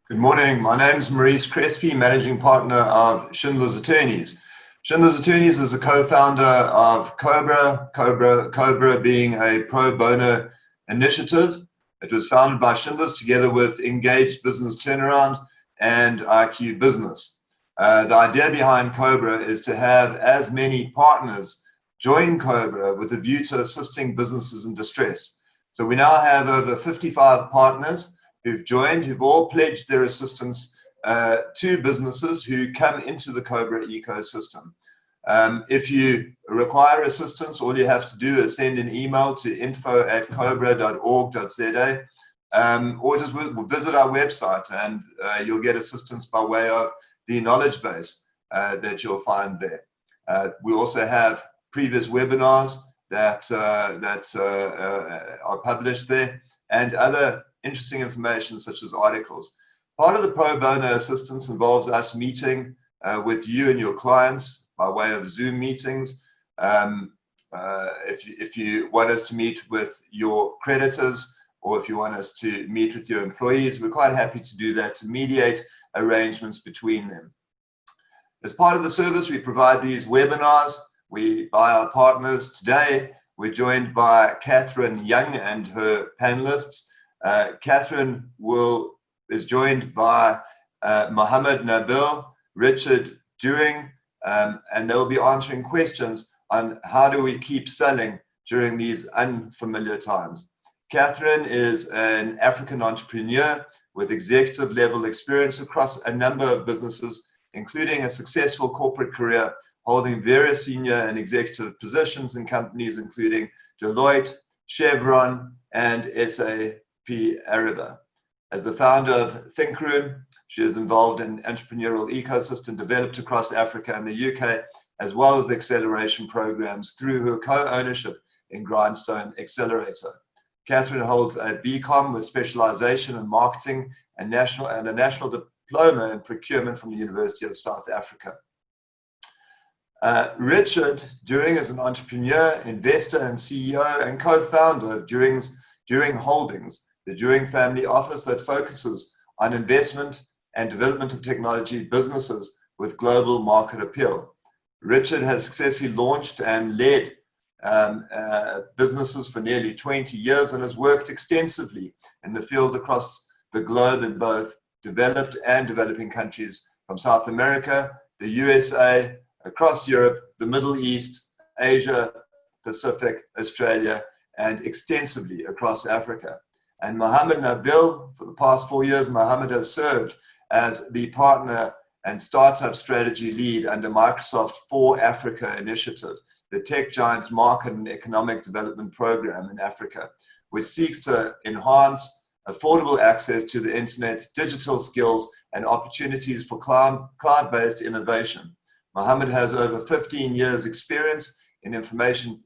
Good morning. My name is Maurice Crespi, Managing Partner of Schindler's Attorneys. Schindler's Attorneys is a co-founder of COBRA, COBRA being a pro bono initiative. It was founded by Schindler's together with Engaged Business Turnaround and IQ Business. The idea behind COBRA is to have as many partners join COBRA with a view to assisting businesses in distress. So we now have over 55 partners who've joined, who've all pledged their assistance to businesses who come into the COBRA ecosystem. If you require assistance, all you have to do is send an email to info@cobra.org.za or just visit our website and you'll get assistance by way of the knowledge base that you'll find there. We also have previous webinars that are published there and other interesting information such as articles. Part of the pro bono assistance involves us meeting with you and your clients by way of Zoom meetings. If you want us to meet with your creditors or if you want us to meet with your employees, we're quite happy to do that, to mediate arrangements between them. As part of the service, we provide these webinars by our partners. Today, we're joined by Catherine Young and her panelists. Catherine is joined by Muhammad Nabil, Richard Dewing, and they'll be answering questions on how do we keep selling during these unfamiliar times. Catherine is an African entrepreneur with executive level experience across a number of businesses, including a successful corporate career, holding various senior and executive positions in companies including Deloitte, Chevron, and SAP Ariba. As the founder of Thinkroom, she is involved in entrepreneurial ecosystem developed across Africa and the UK, as well as acceleration programs through her co-ownership in Grindstone Accelerator. Catherine holds a BCom with specialization in marketing and a national diploma in procurement from the University of South Africa. Richard Dewing is an entrepreneur, investor, and CEO and co-founder of Dewing Holdings, the Dewing family office that focuses on investment and development of technology businesses with global market appeal. Richard has successfully launched and led businesses for nearly 20 years and has worked extensively in the field across the globe in both developed and developing countries from South America, the USA, across Europe, the Middle East, Asia, Pacific, Australia, and extensively across Africa. And Muhammad Nabil, for the past 4 years, Muhammad has served as the partner and startup strategy lead under Microsoft for Africa initiative, the tech giant's market and economic development program in Africa, which seeks to enhance affordable access to the internet, digital skills, and opportunities for cloud-based innovation. Muhammad has over 15 years experience in information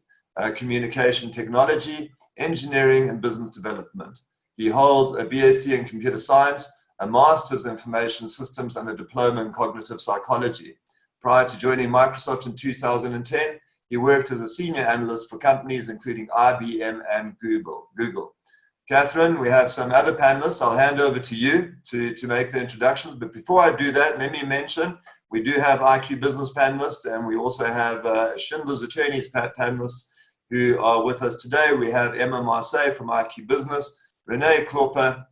communication technology, engineering, and business development. He holds a BSc in computer science, a master's in information systems, and a diploma in cognitive psychology. Prior to joining Microsoft in 2010, he worked as a senior analyst for companies including IBM and Google. Catherine, we have some other panelists. I'll hand over to you to make the introductions. But before I do that, let me mention we do have IQ Business panelists, and we also have Schindler's Attorneys panelists who are with us today. We have Emma Marseille from IQ Business, Renee Klopper,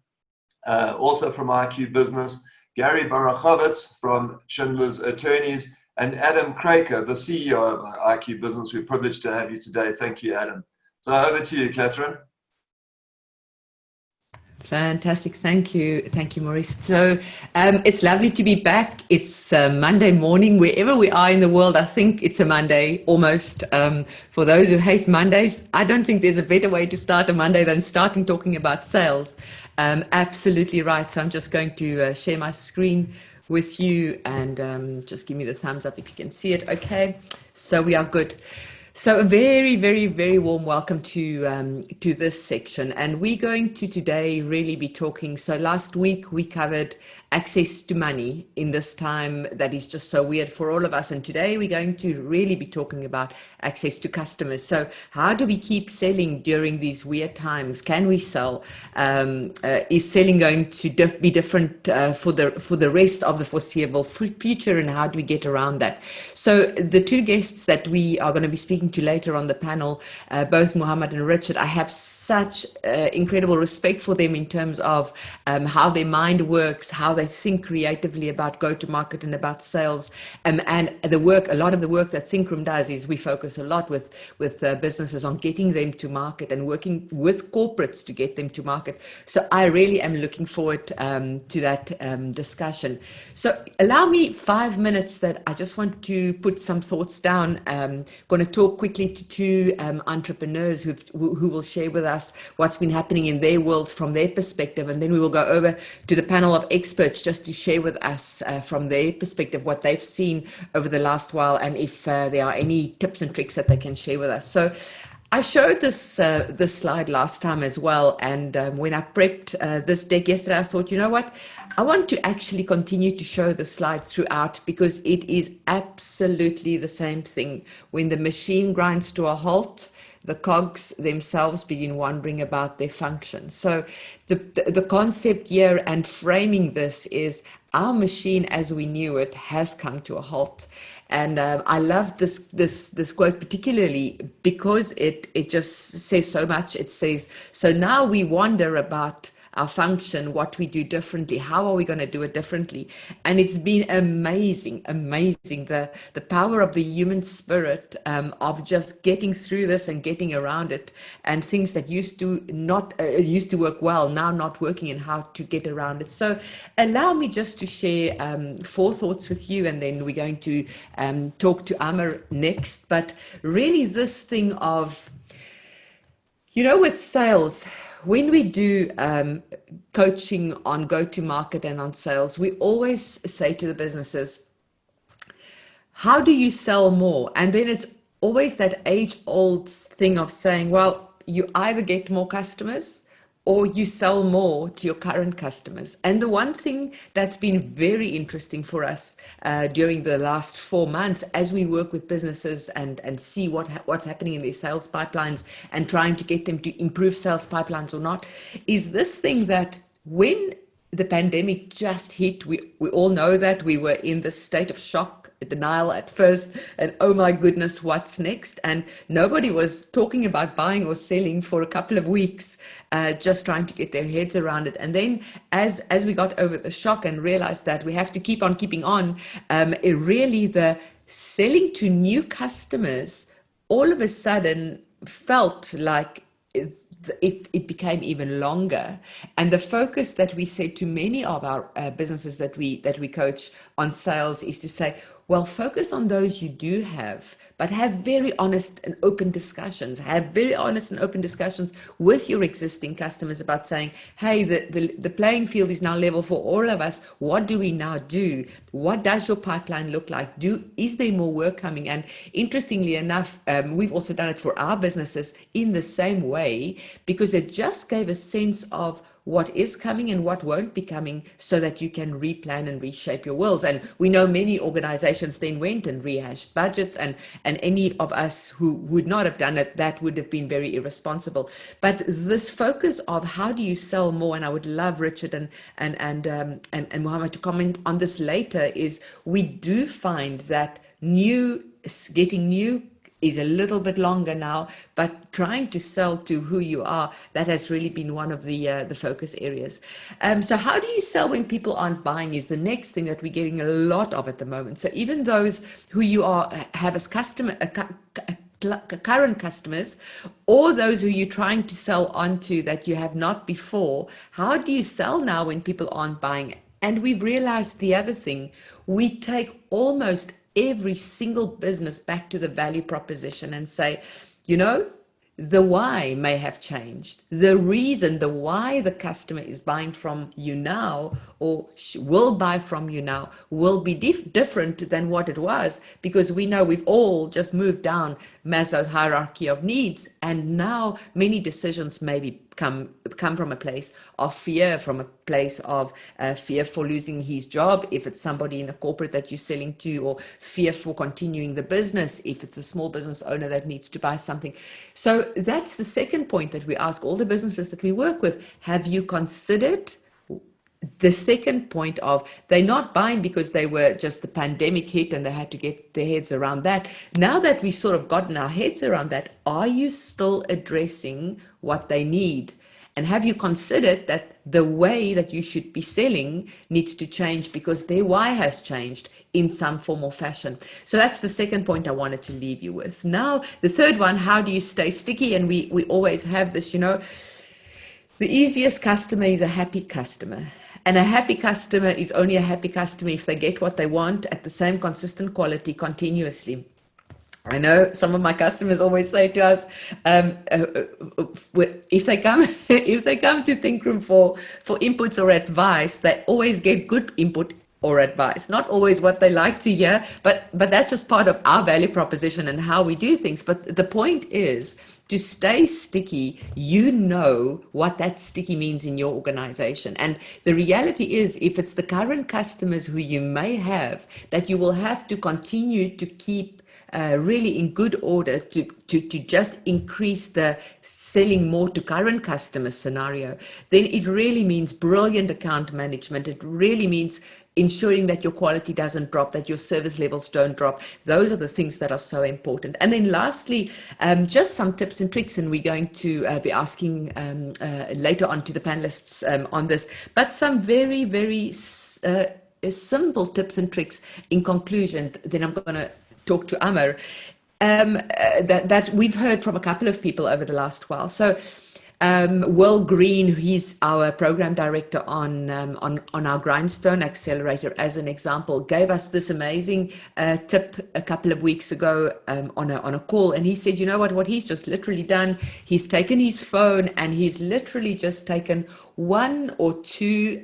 also from IQ Business, Gary Barachowitz from Schindler's Attorneys, and Adam Kraker, the CEO of IQ Business. We're privileged to have you today. Thank you, Adam. So over to you, Catherine. Fantastic. Thank you, Maurice. So it's lovely to be back. It's Monday morning, wherever we are in the world. I think it's a Monday almost. For those who hate Mondays, I don't think there's a better way to start a Monday than starting talking about sales. Absolutely right. So I'm just going to share my screen with you and just give me the thumbs up if you can see it. Okay, so we are good. So a very, very, very warm welcome to this section, and we're going to today really be talking. So last week we covered access to money in this time that is just so weird for all of us, and today we're going to really be talking about access to customers. So how do we keep selling during these weird times? Can we sell? Is selling going to be different for the rest of the foreseeable future, and how do we get around that? So the two guests that we are going to be speaking to later on the panel, both Muhammad and Richard, I have such incredible respect for them in terms of how their mind works, how they think creatively about go-to-market and about sales. And the work, a lot of the work that Thinkroom does is we focus a lot with businesses on getting them to market and working with corporates to get them to market. So I really am looking forward to that discussion. So allow me 5 minutes that I just want to put some thoughts down. Going to talk quickly to two entrepreneurs who will share with us what's been happening in their worlds from their perspective, and then we will go over to the panel of experts just to share with us from their perspective what they've seen over the last while, and if there are any tips and tricks that they can share with us. So I showed this slide last time as well, and when I prepped this deck yesterday, I thought, you know what, I want to actually continue to show the slides throughout, because it is absolutely the same thing. When the machine grinds to a halt, the cogs themselves begin wondering about their function. So the concept here and framing this is our machine as we knew it has come to a halt. And I love this quote particularly because it just says so much. It says, so now we wonder about our function, what we do differently, how are we going to do it differently? And it's been amazing, the power of the human spirit of just getting through this and getting around it, and things that used to work well now not working, and how to get around it. So allow me just to share 4 thoughts with you, and then we're going to talk to Amar next. But really this thing of, with sales, when we do coaching on go-to-market and on sales, we always say to the businesses, how do you sell more? And then it's always that age-old thing of saying, well, you either get more customers or you sell more to your current customers. And the one thing that's been very interesting for us during the last 4 months, as we work with businesses and see what's happening in their sales pipelines and trying to get them to improve sales pipelines or not, is this thing that when the pandemic just hit, we all know that we were in this state of shock, denial at first, and oh my goodness, what's next? And nobody was talking about buying or selling for a couple of weeks, just trying to get their heads around it. And then as we got over the shock and realized that we have to keep on keeping on, it really, the selling to new customers all of a sudden felt like it became even longer. And the focus that we said to many of our businesses that we coach on sales is to say, well, focus on those you do have, but have very honest and open discussions. Have very honest and open discussions with your existing customers about saying, hey, the playing field is now level for all of us. What do we now do? What does your pipeline look like? Is there more work coming? And interestingly enough, we've also done it for our businesses in the same way, because it just gave a sense of what is coming and what won't be coming, so that you can replan and reshape your worlds. And we know many organizations then went and rehashed budgets, and any of us who would not have done it, that would have been very irresponsible. But this focus of how do you sell more, and I would love Richard and Muhammad to comment on this later, is we do find that getting new is a little bit longer now, but trying to sell to who you are, that has really been one of the focus areas. So how do you sell when people aren't buying is the next thing that we're getting a lot of at the moment. So even those who you have as current customers, or those who you're trying to sell onto that you have not before, how do you sell now when people aren't buying? And we've realized the other thing, we take almost every single business back to the value proposition and say, the why may have changed. The reason, the why the customer is buying from you now or will buy from you now will be different than what it was, because we know we've all just moved down Maslow's hierarchy of needs. And now many decisions maybe come from a place of fear, from a place of fear for losing his job, if it's somebody in a corporate that you're selling to, or fear for continuing the business, if it's a small business owner that needs to buy something. So that's the second point that we ask all the businesses that we work with. Have you considered the second point of they're not buying because they were just the pandemic hit and they had to get their heads around that? Now that we sort of gotten our heads around that, are you still addressing what they need? And have you considered that the way that you should be selling needs to change because their why has changed in some form or fashion? So that's the second point I wanted to leave you with. Now, the third one, how do you stay sticky? And we always have this, you know, the easiest customer is a happy customer. And a happy customer is only a happy customer if they get what they want at the same consistent quality continuously. I know some of my customers always say to us, if they come to Thinkroom for inputs or advice, they always get good input or advice. Not always what they like to hear, but that's just part of our value proposition and how we do things. But the point is, to stay sticky, you know what that sticky means in your organization. And the reality is, if it's the current customers who you may have, that you will have to continue to keep really in good order to just increase the selling more to current customer scenario, then it really means brilliant account management. It really means ensuring that your quality doesn't drop, that your service levels don't drop. Those are the things that are so important. And then lastly, just some tips and tricks, and we're going to be asking later on to the panelists on this, but some very, very simple tips and tricks in conclusion. Then I'm going to talk to Amar, that we've heard from a couple of people over the last while. So Will Green, he's our program director on our Grindstone Accelerator, as an example, gave us this amazing tip a couple of weeks ago on a call. And he said, you know what he's just literally done? He's taken his phone and he's literally just taken one or two,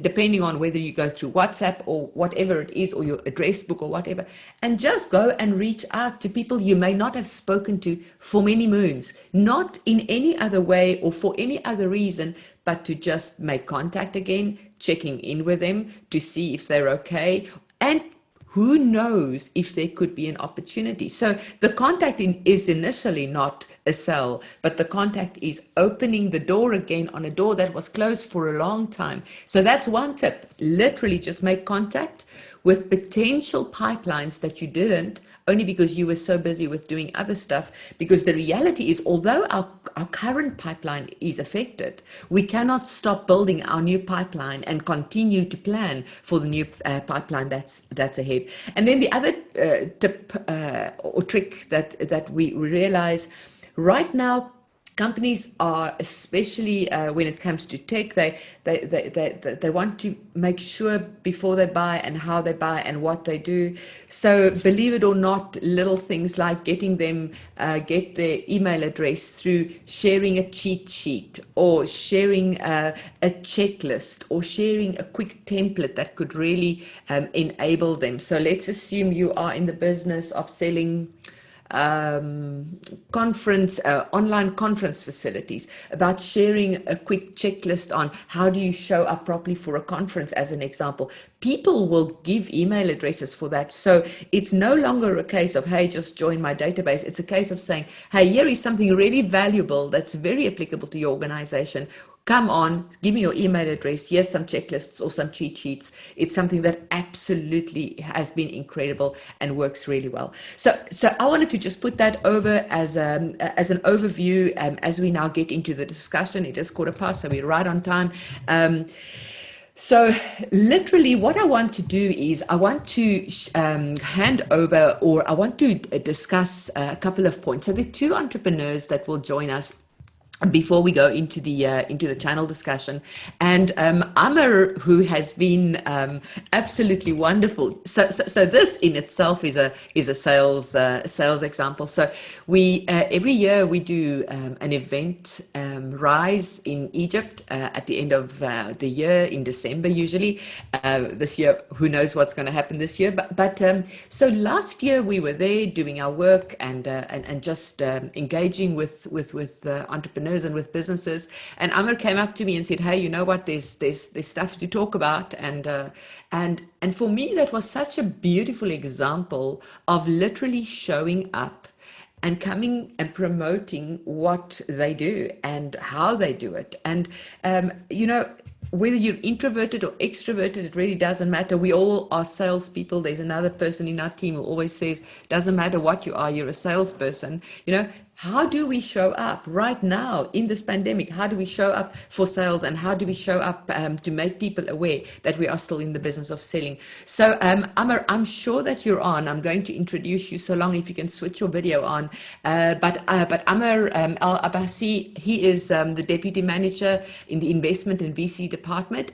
depending on whether you go through WhatsApp or whatever it is, or your address book or whatever, and just go and reach out to people you may not have spoken to for many moons, not in any other way or for any other reason, but to just make contact again, checking in with them to see if they're okay. And who knows if there could be an opportunity. So the contact is initially not a sell, but the contact is opening the door again on a door that was closed for a long time. So that's one tip. Literally just make contact with potential pipelines that you didn't, only because you were so busy with doing other stuff. Because the reality is, although our current pipeline is affected, we cannot stop building our new pipeline and continue to plan for the new pipeline that's ahead. And then the other tip or trick that we realize right now, companies are, especially when it comes to tech, they want to make sure before they buy and how they buy and what they do. So believe it or not, little things like getting them get their email address through sharing a cheat sheet, or sharing a checklist, or sharing a quick template that could really enable them. So let's assume you are in the business of selling online conference facilities, about sharing a quick checklist on how do you show up properly for a conference, as an example. People will give email addresses for that. So it's no longer a case of, hey, just join my database. It's a case of saying, hey, here is something really valuable that's very applicable to your organization. Come on, give me your email address. Here's some checklists or some cheat sheets. It's something that absolutely has been incredible and works really well. So I wanted to just put that over as an overview as we now get into the discussion. It is 15:15, so we're right on time. So literally what I want to do is I want to hand over, or I want to discuss a couple of points. So there are two entrepreneurs that will join us before we go into the channel discussion. And Amar, who has been absolutely wonderful. So this in itself is a sales example. So we every year we do an event, Rise in Egypt, at the end of the year in December usually. This year, who knows what's going to happen this year? But so last year we were there doing our work and just engaging with entrepreneurs and with businesses. And Amr came up to me and said, "Hey, you know what? There's stuff to talk about." And for me, that was such a beautiful example of literally showing up and coming and promoting what they do and how they do it. And you know, whether you're introverted or extroverted, it really doesn't matter. We all are salespeople. There's another person in our team who always says, doesn't matter what you are, you're a salesperson. You know, how do we show up right now in this pandemic? How do we show up for sales, and how do we show up to make people aware that we are still in the business of selling? So Amar, I'm sure that you're on. I'm going to introduce you, so long if you can switch your video on. But Amar Al-Abbasi, he is the Deputy Manager in the Investment and VC Department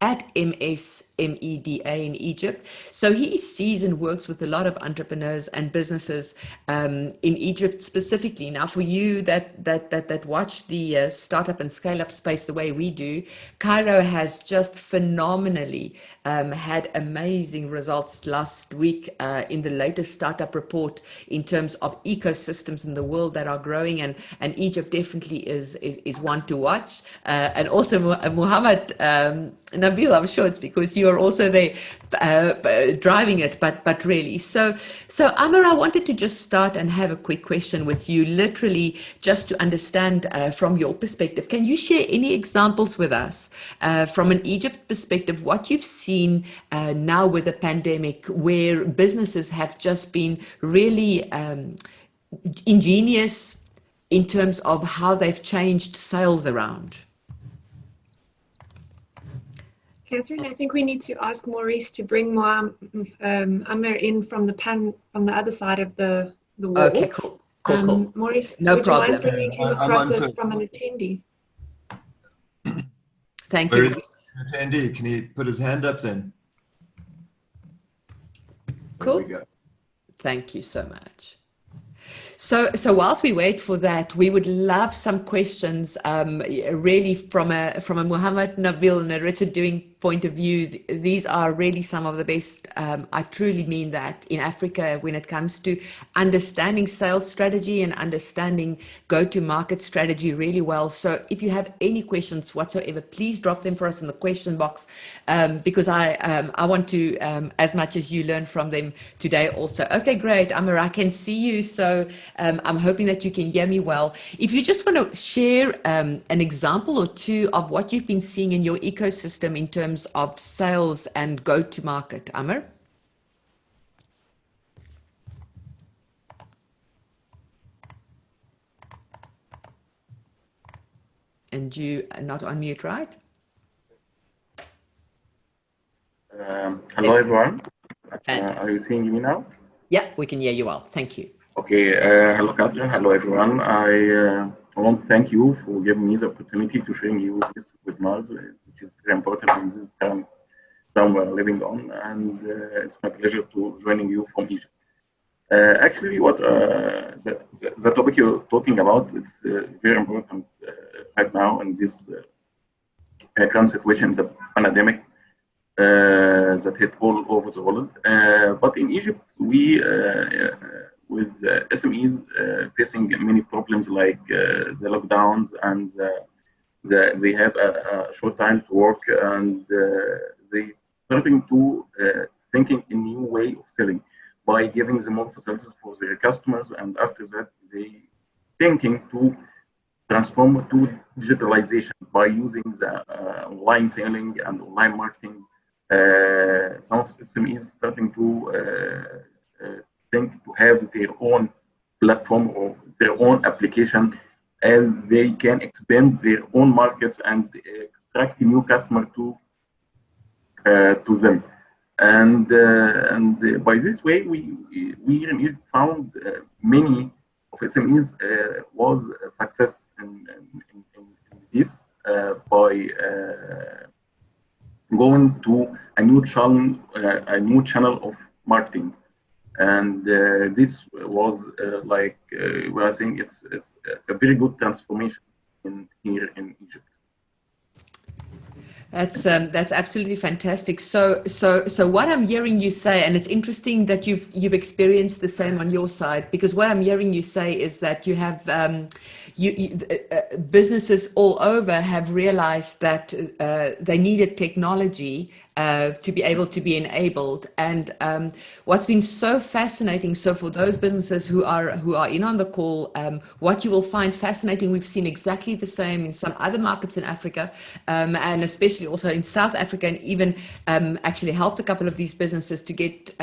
at MSMEDA in Egypt. So he sees and works with a lot of entrepreneurs and businesses in Egypt specifically. Now, for you that watch the startup and scale up space the way we do, Cairo has just phenomenally had amazing results last week in the latest startup report in terms of ecosystems in the world that are growing, and Egypt definitely is one to watch. And also Muhammad Nabil, I'm sure it's because you are also there driving it, but really. So Amar, I wanted to just start and have a quick question with you, literally just to understand from your perspective. Can you share any examples with us from an Egypt perspective, what you've seen now with the pandemic, where businesses have just been really ingenious in terms of how they've changed sales around? Catherine, I think we need to ask Maurice to bring Amr in from the other side of the wall. Okay, cool. Maurice, No would problem. you mind bringing him across from an attendee? Thank Where you. is an attendee? Can he put his hand up then? Cool. There we go. Thank you so much. So whilst we wait for that, we would love some questions, really from a Muhammad Nabil and a Richard Doing point of view. These are really some of the best, I truly mean that, in Africa when it comes to understanding sales strategy and understanding go-to-market strategy really well. So if you have any questions whatsoever, please drop them for us in the question box, because I want to, as much as you, learn from them today also. Okay, great. Amar, I can see you. So I'm hoping that you can hear me well. If you just want to share an example or two of what you've been seeing in your ecosystem in terms of sales and go-to-market, Amar. And you are not on mute, right? Hello, everyone. Are you seeing me now? Yeah, we can hear you well. Thank you. Okay. Hello, Catherine. Hello, everyone. I want to thank you for giving me the opportunity to sharing you this webinars, which is very important in this time we're living on, and it's my pleasure to joining you from Egypt. Actually, what the topic you're talking about is very important right now in this current situation, the pandemic that hit all over the world. But in Egypt, we with SMEs facing many problems like the lockdowns, and they have a short time to work, and they starting to thinking a new way of selling by giving them more facilities for their customers, and after that they thinking to transform to digitalization by using the online selling and online marketing. Some of SMEs starting to think to have their own platform or their own application, and they can expand their own markets and extract new customer to them. And by this way, we really found many of SMEs was a success this by going to a new channel of marketing. And this was we are saying it's a very good transformation here in Egypt. That's absolutely fantastic. So what I'm hearing you say, and it's interesting that you've experienced the same on your side, because what I'm hearing you say is that you have businesses all over have realized that they needed technology to be able to be enabled. And what's been so fascinating, so for those businesses who are in on the call, what you will find fascinating, we've seen exactly the same in some other markets in Africa, and especially also in South Africa, and even actually helped a couple of these businesses to get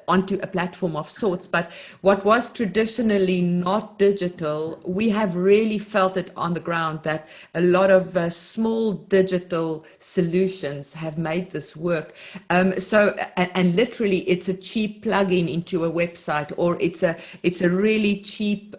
onto a platform of sorts. But what was traditionally not digital, we have really felt it on the ground that a lot of small digital solutions have made this work. And literally it's a cheap plugin into a website, or it's a really cheap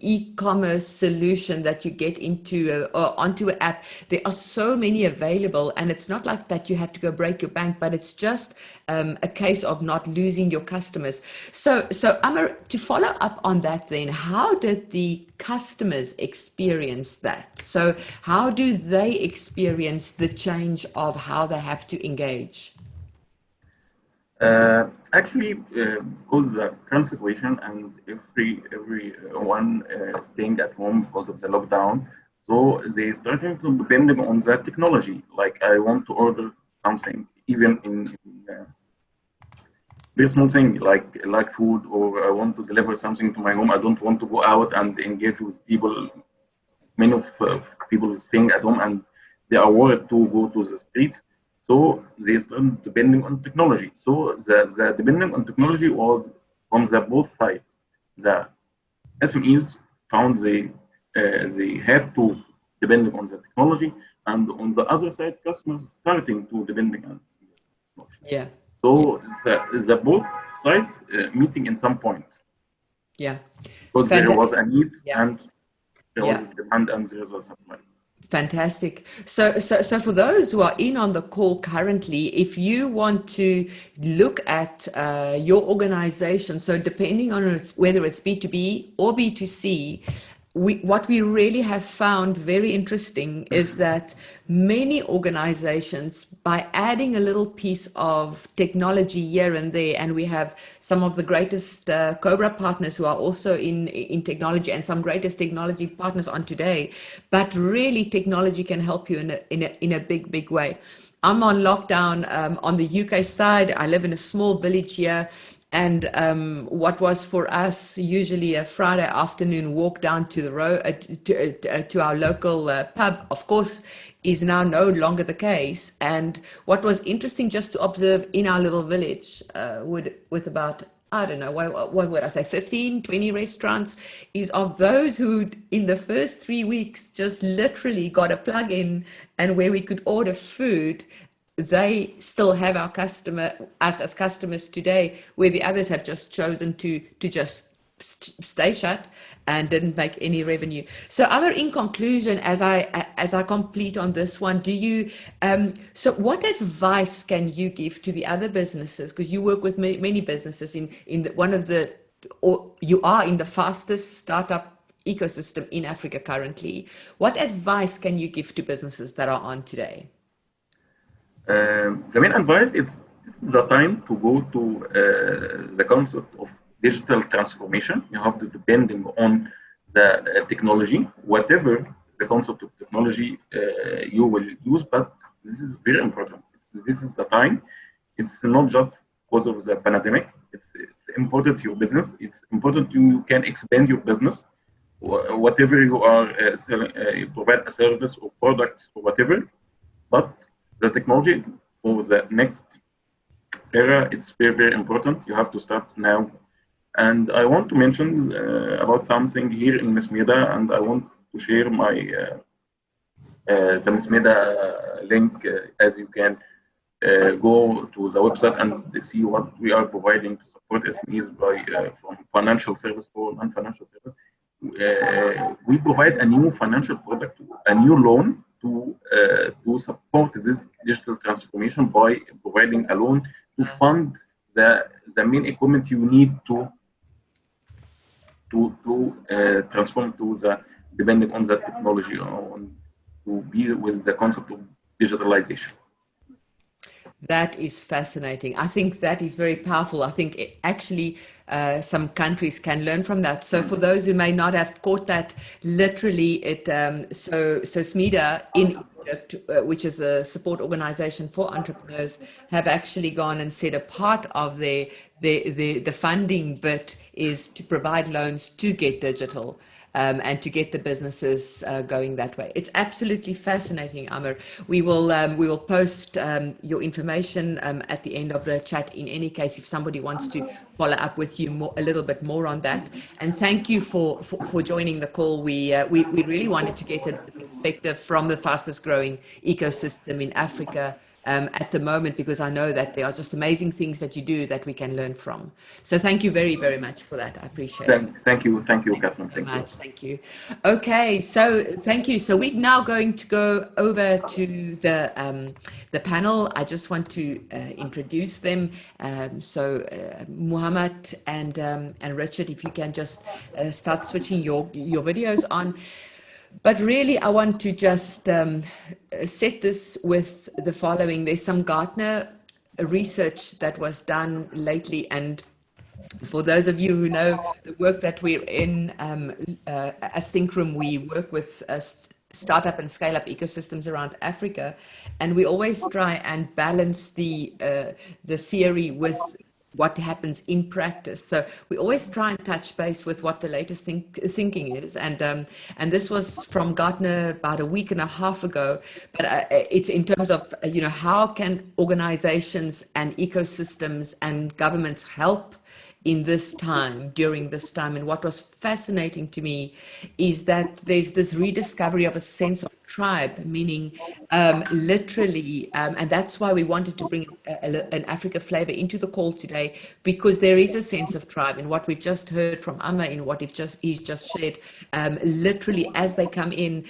e-commerce solution that you get into onto an app. There are so many available, and it's not like that you have to go break your bank, but it's just a case of not losing your customers. So Amar, to follow up on that then, how did the customers experience that? So how do they experience the change of how they have to engage? Actually, because the current situation and everyone staying at home because of the lockdown, so they started to depending on that technology. Like I want to order something, even in very small thing like food, or I want to deliver something to my home. I don't want to go out and engage with people. Many of people staying at home and they are worried to go to the street. So they started depending on technology. So the depending on technology was from the both sides. The SMEs found they have to depend on the technology, and on the other side, customers starting to depending on technology. Yeah. So the both sides meeting in some point. Yeah. Because there was a need, yeah. and there was a demand, and there was a supply. Fantastic. So for those who are in on the call currently, if you want to look at your organization, so depending on whether it's B2B or B2C, what we really have found very interesting is that many organizations, by adding a little piece of technology here and there, and we have some of the greatest COBRA partners who are also in technology, and some greatest technology partners on today, but really technology can help you in a big way. I'm on lockdown on the UK side. I live in a small village here. And what was for us usually a Friday afternoon walk down to the road to our local pub, of course, is now no longer the case. And what was interesting just to observe in our little village with about, I don't know, what would I say, 15, 20 restaurants, is of those who in the first 3 weeks just literally got a plug-in, and where we could order food, they still have us as customers today, where the others have just chosen to just stay shut and didn't make any revenue. So Amar, in conclusion, as I complete on this one, do you so what advice can you give to the other businesses, because you work with many businesses you are in the fastest startup ecosystem in Africa currently. What advice can you give to businesses that are on today? The main advice is the time to go to the concept of digital transformation. You have to depending on the technology, whatever the concept of technology you will use, but this is very important. This is the time. It's not just because of the pandemic. It's important to your business. It's important you can expand your business. Whatever you are selling, you provide a service or products or whatever, but the technology for the next era, it's very important. You have to start now. And I want to mention about something here in Mesmeda, and I want to share my the Mesmeda link, as you can go to the website and see what we are providing to support SMEs by from financial service or non-financial service. we provide a new financial product, a new loan to support this digital transformation by providing a loan to fund the main equipment you need to transform to the depending on the technology to be with the concept of digitalization. That is fascinating. I think that is very powerful. I think actually some countries can learn from that. So for those who may not have caught that, literally so SMEDA in Egypt, which is a support organization for entrepreneurs, have actually gone and said a part of the funding bit is to provide loans to get digital. And to get the businesses going that way. It's absolutely fascinating, Amr. We will post your information at the end of the chat in any case if somebody wants to follow up with you a little bit more on that. And thank you for joining the call. We really wanted to get a perspective from the fastest growing ecosystem in Africa at the moment, because I know that there are just amazing things that you do that we can learn from. So thank you very, very much for that. I appreciate it. Thank you, Catherine. Thank you. Okay, so thank you. So we're now going to go over to the panel. I just want to introduce them. Muhammad and Richard, if you can just start switching your videos on. But really, I want to just set this with the following. There's some Gartner research that was done lately. And for those of you who know the work that we're in, as Thinkroom, we work with startup and scale-up ecosystems around Africa. And we always try and balance the theory with what happens in practice. So we always try and touch base with what the latest thinking is. And this was from Gartner about a week and a half ago, but it's in terms of, how can organizations and ecosystems and governments help in this time, during this time. And what was fascinating to me is that there's this rediscovery of a sense of tribe, meaning literally, and that's why we wanted to bring an Africa flavor into the call today, because there is a sense of tribe in what we've just heard from Amma, in what he's just shared. Literally, as they come in,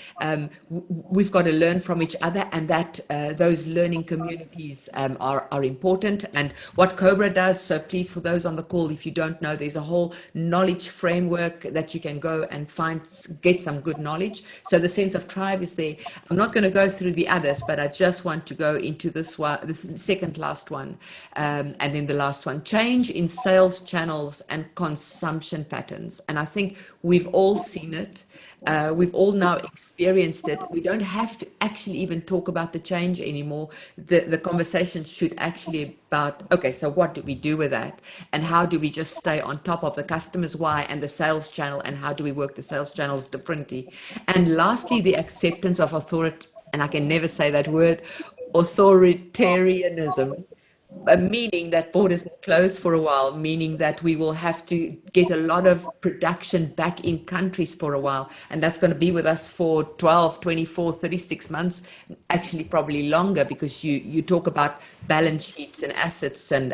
we've got to learn from each other, and that those learning communities are important. And what COBRA does, so please, for those on the call, if you don't know, there's a whole knowledge framework that you can go and get some good knowledge. So the sense of tribe is there. I'm not going to go through the others, but I just want to go into this one, the second last one, and then the last one: change in sales channels and consumption patterns. And I think we've all seen it. We've all now experienced it. We don't have to actually even talk about the change anymore. The conversation should actually be about, okay, so what do we do with that? And how do we just stay on top of the customer's why and the sales channel, and how do we work the sales channels differently? And lastly, the acceptance of authority, and I can never say that word, authoritarianism. Meaning that borders are closed for a while, meaning that we will have to get a lot of production back in countries for a while. And that's going to be with us for 12, 24, 36 months, actually probably longer, because you talk about balance sheets and assets and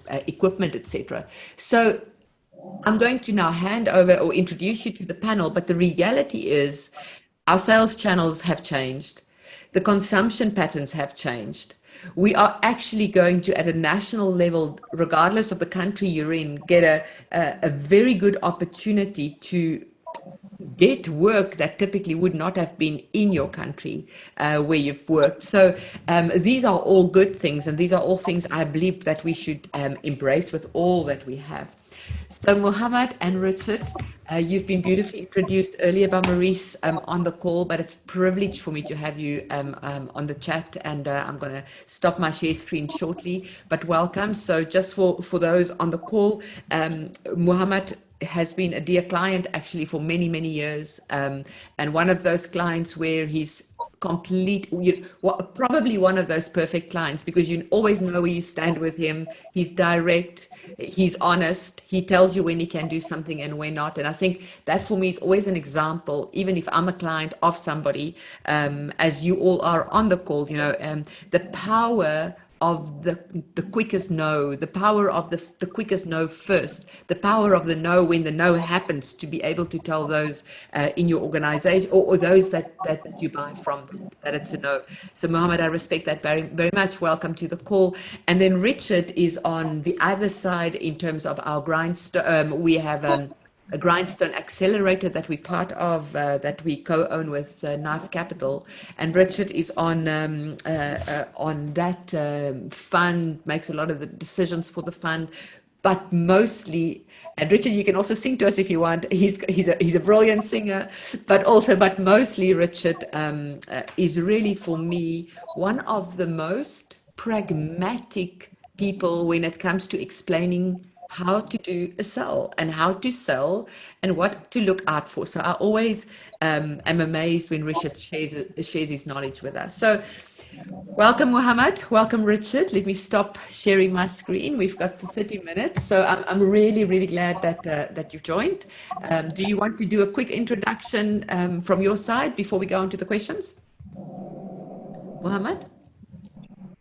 equipment, etc. So I'm going to now hand over or introduce you to the panel, but the reality is our sales channels have changed. The consumption patterns have changed. We are actually going to, at a national level, regardless of the country you're in, get a very good opportunity to get work that typically would not have been in your country where you've worked. So these are all good things, and these are all things I believe that we should embrace with all that we have. So Muhammad and Richard, you've been beautifully introduced earlier by Maurice on the call, but it's a privilege for me to have you on the chat, and I'm going to stop my share screen shortly, but welcome. So just for those on the call, Muhammad has been a dear client actually for many, many years, and one of those clients where he's probably one of those perfect clients, because you always know where you stand with him. He's direct, he's honest, he tells you when he can do something and when not. And I think that for me is always an example, even if I'm a client of somebody, as you all are on the call, the power of the quickest no, the power of the quickest no first, the power of the no when the no happens, to be able to tell those in your organization or those that you buy from that it's a no. So Muhammad, I respect that very, very much. Welcome to the call. And then Richard is on the other side in terms of our grindstone. We have a grindstone accelerator that we're part of, that we co-own with Knife Capital, and Richard is on that fund, makes a lot of the decisions for the fund, but mostly. And Richard, you can also sing to us if you want. He's a brilliant singer, but mostly Richard is really, for me, one of the most pragmatic people when it comes to explaining how to do a sell and how to sell and what to look out for. So I always am amazed when Richard shares his knowledge with us. So welcome, Muhammad. Welcome, Richard. Let me stop sharing my screen. We've got the 30 minutes. So I'm really, really glad that you've joined. Do you want to do a quick introduction from your side before we go on to the questions? Muhammad?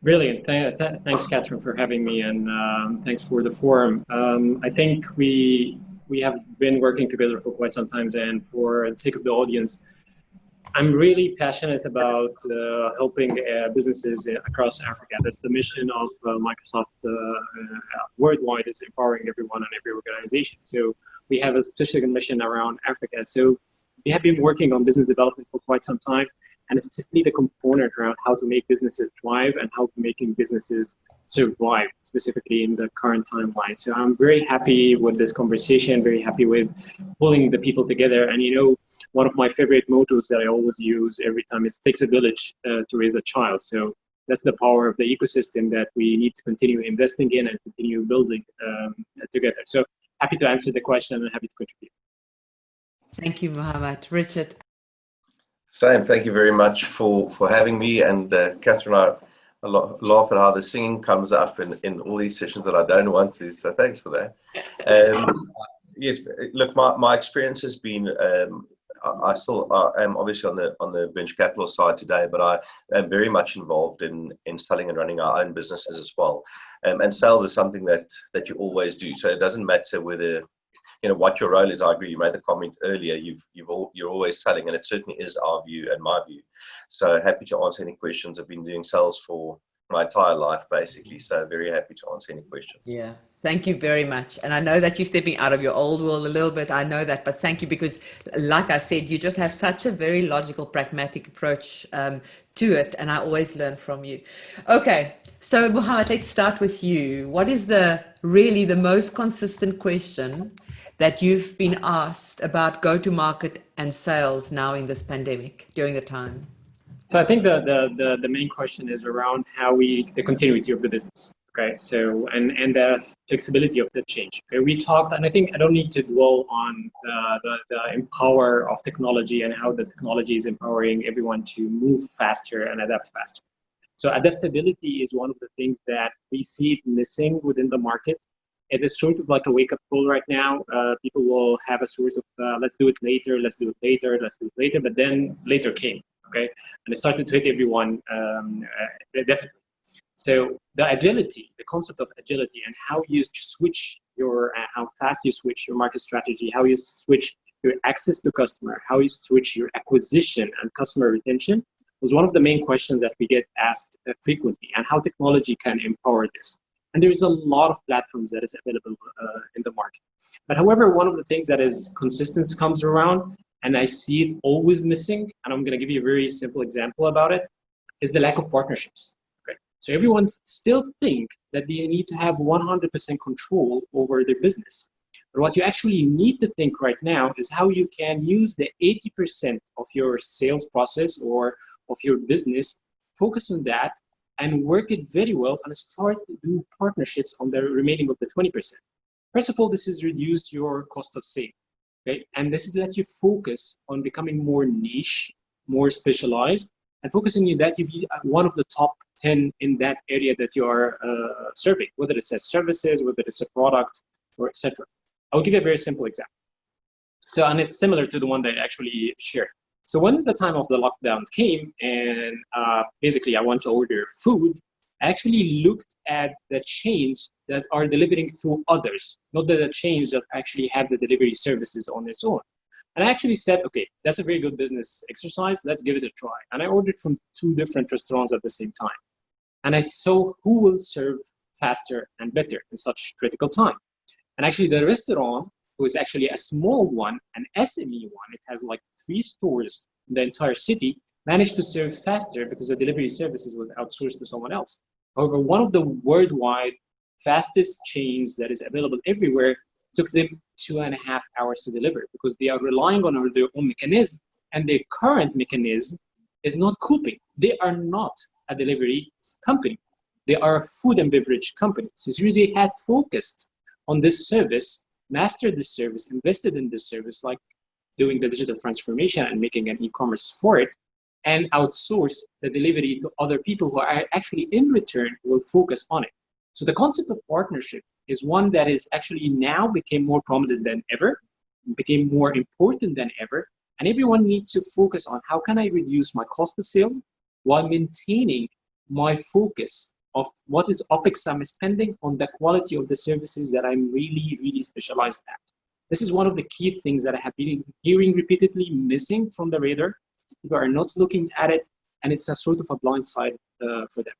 Brilliant. Thanks, Catherine, for having me, and thanks for the forum. I think we have been working together for quite some time, and for the sake of the audience, I'm really passionate about helping businesses across Africa. That's the mission of Microsoft worldwide, is empowering everyone and every organization. So we have a specific mission around Africa. So we have been working on business development for quite some time, and it's simply the component around how to make businesses thrive and how to making businesses survive, specifically in the current timeline. So I'm very happy with this conversation, very happy with pulling the people together. And one of my favorite mottos that I always use every time is "takes a village to raise a child." So that's the power of the ecosystem that we need to continue investing in and continue building together. So happy to answer the question and happy to contribute. Thank you, Muhammad. Richard? Same. Thank you very much for having me. And Catherine and I laugh at how the singing comes up in all these sessions that I don't want to. So thanks for that. Yes, look, my experience has been, I still am obviously on the venture capital side today, but I am very much involved in selling and running our own businesses as well. And sales is something that you always do. So it doesn't matter whether what your role is. I agree. You made the comment earlier. You're always selling, and it certainly is our view and my view. So happy to answer any questions. I've been doing sales for my entire life, basically. So very happy to answer any questions. Yeah, thank you very much. And I know that you're stepping out of your old world a little bit. I know that, but thank you, because like I said, you just have such a very logical, pragmatic approach to it. And I always learn from you. Okay, so Muhammad, let's start with you. What is really the most consistent question that you've been asked about go-to-market and sales now in this pandemic during the time? So I think the main question is around the continuity of the business. Okay, so and the flexibility of the change. Okay, we talked, and I think I don't need to dwell on the power of technology and how the technology is empowering everyone to move faster and adapt faster. So adaptability is one of the things that we see missing within the market. It is sort of like a wake-up call right now. People will have a sort of, let's do it later, let's do it later, let's do it later, but then later came, okay? And it started to hit everyone, definitely. So the agility, the concept of agility and how you switch how fast you switch your market strategy, how you switch your access to customer, how you switch your acquisition and customer retention was one of the main questions that we get asked frequently, and how technology can empower this. And there's a lot of platforms that is available in the market. But however, one of the things that is consistent comes around, and I see it always missing, and I'm going to give you a very simple example about it, is the lack of partnerships. Okay? So everyone still think that they need to have 100% control over their business. But what you actually need to think right now is how you can use the 80% of your sales process or of your business, focus on that, and work it very well and start to do partnerships on the remaining of the 20%. First of all, this has reduced your cost of sale, okay? And this is let you focus on becoming more niche, more specialized, and focusing on that you be one of the top 10 in that area that you are serving, whether it's a services, whether it's a product, or etc. I'll give you a very simple example. So, and it's similar to the one that I actually shared. So when the time of the lockdown came, and basically I want to order food, actually looked at the chains that are delivering through others, not the chains that actually have the delivery services on its own. And I actually said, okay, that's a very good business exercise. Let's give it a try. And I ordered from 2 different restaurants at the same time. And I saw who will serve faster and better in such critical time. And actually the restaurant was actually a small one, an SME one. It has like 3 stores in the entire city, managed to serve faster because the delivery services was outsourced to someone else. However, one of the worldwide fastest chains that is available everywhere took them 2.5 hours to deliver because they are relying on their own mechanism, and their current mechanism is not coping. They are not a delivery company. They are a food and beverage company. So if they had focused on this service, mastered this service, invested in this service, like doing the digital transformation and making an e-commerce for it, and outsource the delivery to other people who are actually in return will focus on it. So the concept of partnership is one that is actually now became more prominent than ever, became more important than ever, and everyone needs to focus on how can I reduce my cost of sales while maintaining my focus of what is OPEX I'm spending on the quality of the services that I'm really, really specialized at. This is one of the key things that I have been hearing repeatedly missing from the radar. People are not looking at it, and it's a sort of a blind side for them.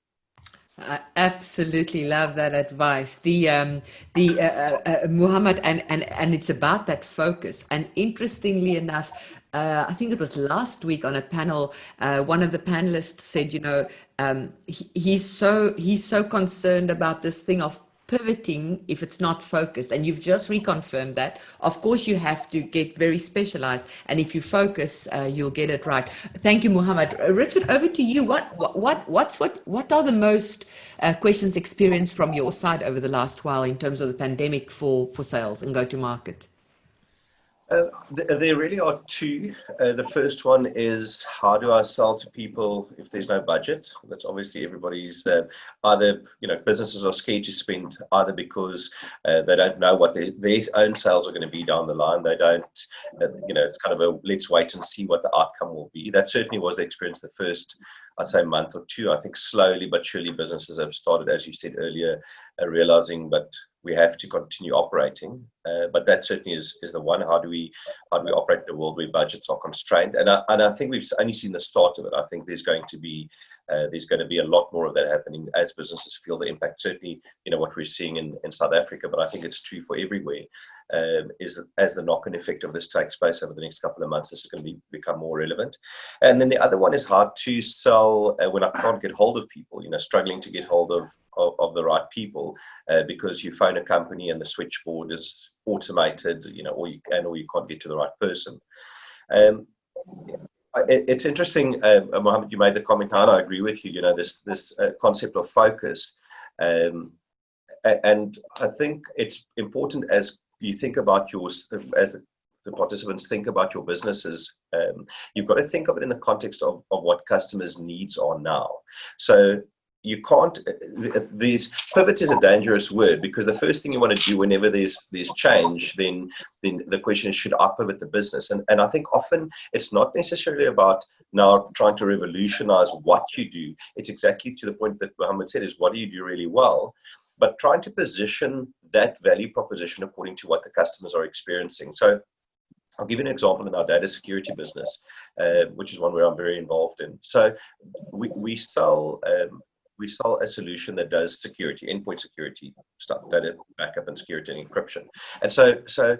I absolutely love that advice. Muhammad, and it's about that focus. And interestingly enough, I think it was last week on a panel, one of the panelists said, he's so concerned about this thing of pivoting if it's not focused, and you've just reconfirmed that. Of course, you have to get very specialized, and if you focus, you'll get it right. Thank you, Muhammad. Richard, over to you. What are the most questions experienced from your side over the last while in terms of the pandemic for sales and go to market? There really are 2. The first one is, how do I sell to people if there's no budget? That's obviously everybody's either, businesses are scared to spend either because they don't know what their own sales are going to be down the line. They don't, it's kind of a let's wait and see what the outcome will be. That certainly was the experience the first, I'd say, month or 2. I think slowly but surely businesses have started, as you said earlier, realizing that we have to continue operating. But that certainly is the one. How do we operate in a world where budgets are constrained? And I think we've only seen the start of it. I think there's going to be a lot more of that happening as businesses feel the impact. Certainly, what we're seeing in South Africa, but I think it's true for everywhere, is that as the knock-on effect of this takes place over the next couple of months, this is going to become more relevant. And then the other one is how to sell when I can't get hold of people, struggling to get hold of the right people because you phone a company and the switchboard is automated, or you can't get to the right person. It's interesting, Mohammed, you made the comment, and I agree with you, this concept of focus. And I think it's important as you think about as the participants think about your businesses, you've got to think of it in the context of what customers' needs are now. So you can't, pivot is a dangerous word, because the first thing you want to do whenever there's change, then the question is, should I pivot the business? And I think often it's not necessarily about now trying to revolutionize what you do. It's exactly to the point that Muhammad said, is what do you do really well? But trying to position that value proposition according to what the customers are experiencing. So I'll give you an example in our data security business, which is one where I'm very involved in. So we sell a solution that does security, endpoint security stuff, data backup and security and encryption. And so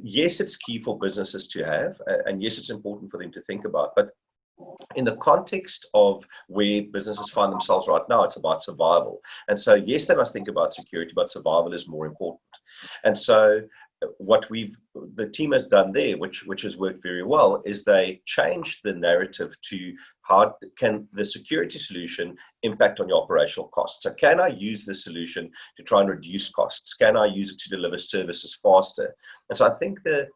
yes, it's key for businesses to have, and yes, it's important for them to think about, but in the context of where businesses find themselves right now, it's about survival. And so yes, they must think about security, but survival is more important. And so what the team has done there, which has worked very well, is they changed the narrative to how can the security solution impact on your operational costs. So can I use the solution to try and reduce costs? Can I use it to deliver services faster? And so I think that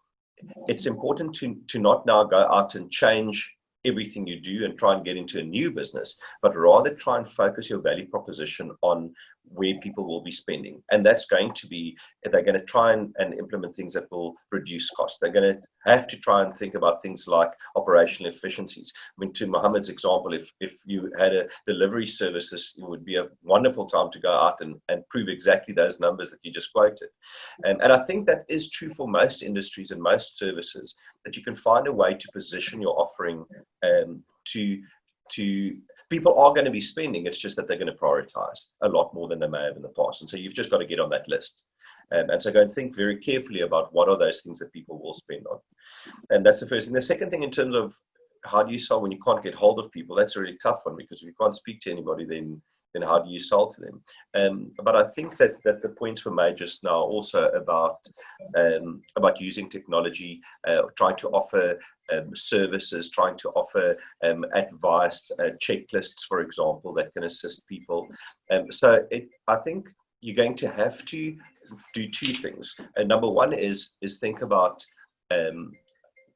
it's important to not now go out and change everything you do and try and get into a new business, but rather try and focus your value proposition on where people will be spending. And that's going to be, they're going to try and implement things that will reduce cost. They're going to have to try and think about things like operational efficiencies. I mean, to Muhammad's example, if you had a delivery services, it would be a wonderful time to go out and prove exactly those numbers that you just quoted. And I think that is true for most industries and most services, that you can find a way to position your offering to people are going to be spending. It's just that they're going to prioritize a lot more than they may have in the past. And so you've just got to get on that list. And so go and think very carefully about what are those things that people will spend on. And that's the first thing. The second thing, in terms of how do you sell when you can't get hold of people, that's a really tough one, because if you can't speak to anybody, then how do you sell to them? But I think that the points were made just now also about using technology, trying to offer services, trying to offer advice, checklists, for example, that can assist people. I think you're going to have to do two things. Number one is think about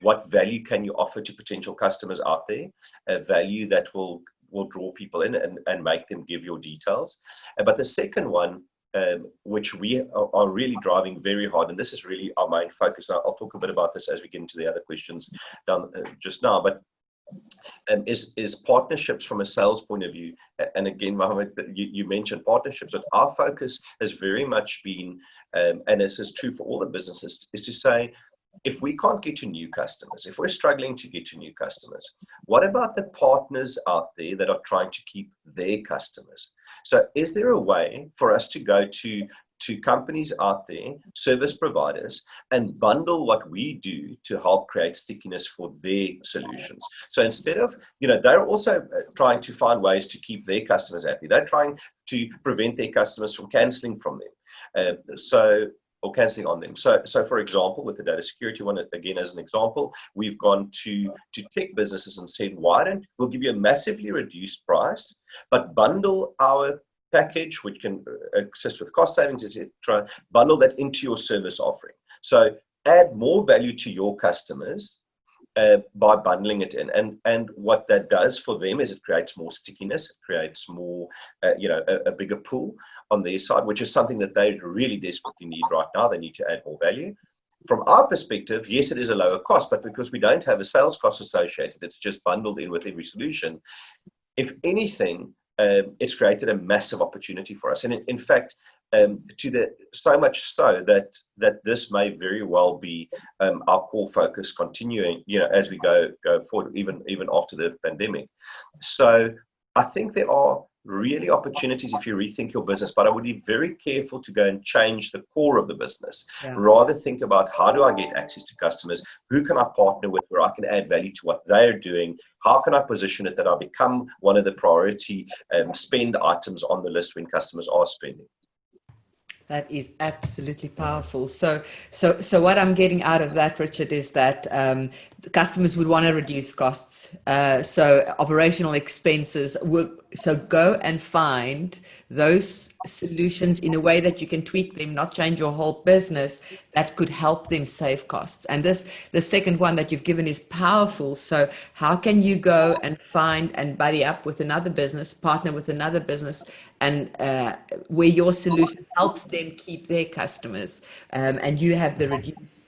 what value can you offer to potential customers out there, a value that will draw people in and make them give your details. But the second one, which we are really driving very hard, and this is really our main focus. Now, I'll talk a bit about this as we get into the other questions just now, but is partnerships from a sales point of view. And again, Muhammad, you mentioned partnerships, but our focus has very much been, and this is true for all the businesses, is to say, if we can't get to new customers, if we're struggling to get to new customers, what about the partners out there that are trying to keep their customers? So is there a way for us to go to companies out there, service providers, and bundle what we do to help create stickiness for their solutions? So instead of, they're also trying to find ways to keep their customers happy. They're trying to prevent their customers from canceling from them. Or cancelling on them. So for example, with the data security one, again, as an example, we've gone to tech businesses and said, we'll give you a massively reduced price, but bundle our package, which can assist with cost savings, etc., bundle that into your service offering. So add more value to your customers by bundling it in. And what that does for them is it creates more stickiness, it creates more, a bigger pool on their side, which is something that they really desperately need right now. They need to add more value. From our perspective, yes, it is a lower cost, but because we don't have a sales cost associated, it's just bundled in with every solution. If anything, it's created a massive opportunity for us. And in fact, so much so that this may very well be our core focus continuing, as we go forward, even after the pandemic. So I think there are really opportunities if you rethink your business, but I would be very careful to go and change the core of the business. Yeah. Rather think about, how do I get access to customers? Who can I partner with where I can add value to what they're doing? How can I position it that I become one of the priority spend items on the list when customers are spending? That is absolutely powerful. So what I'm getting out of that, Richard, is that the customers would want to reduce costs. So operational expenses so go and find those solutions in a way that you can tweak them, not change your whole business, that could help them save costs. And the second one that you've given is powerful. So how can you go and find and buddy up with another business, partner with another business, and where your solution helps them keep their customers, and you have the reduced